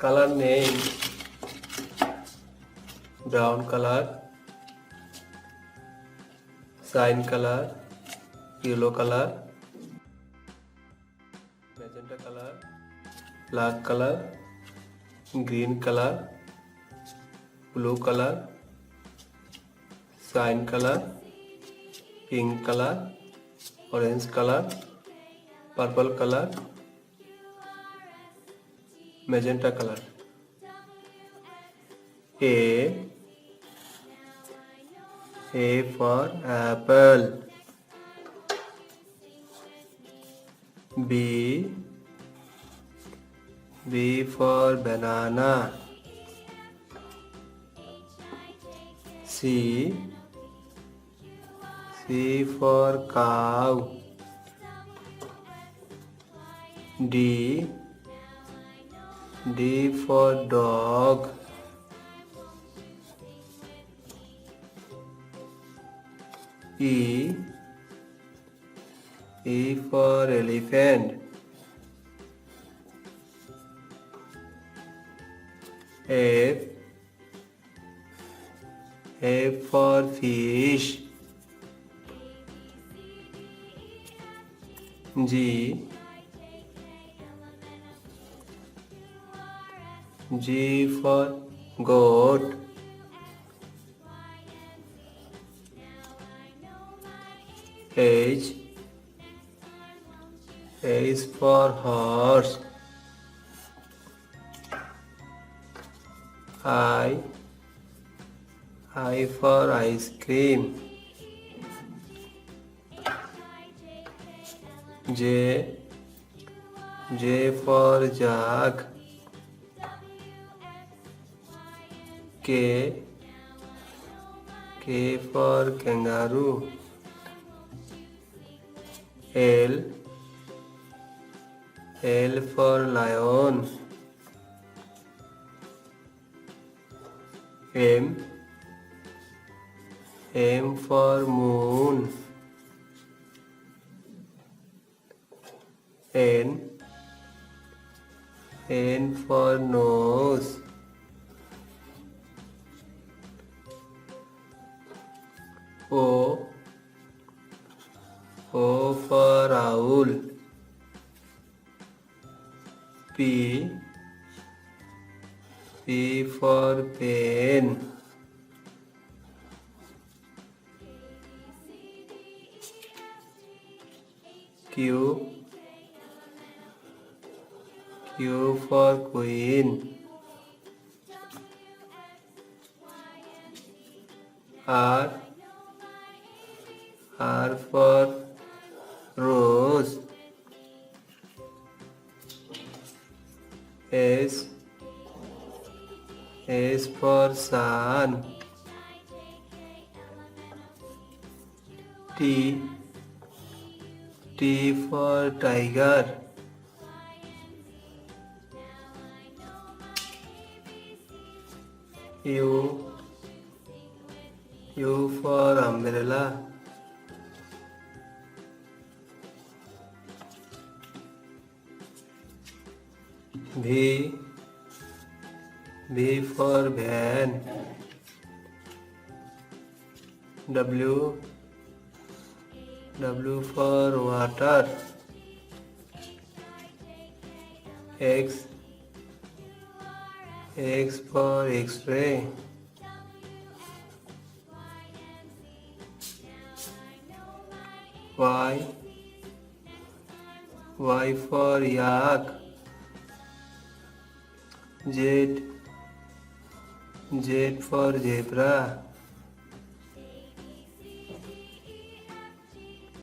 Color name: brown color, cyan color, yellow color, magenta color, black color, green color, blue color, cyan color, pink color, orange color, purple color, magenta color. A for apple. B for banana. C for cow. D for dog. E for elephant. F for fish. G for goat. H for horse. I for ice cream. J for jug. K for kangaroo. L for lion. M for moon. N for nose. O for owl. P for pen. Q for queen. R for rose. S for sun. T for tiger. U for umbrella. V for van. W for water. X for X-ray. Y for yak. Z for zebra.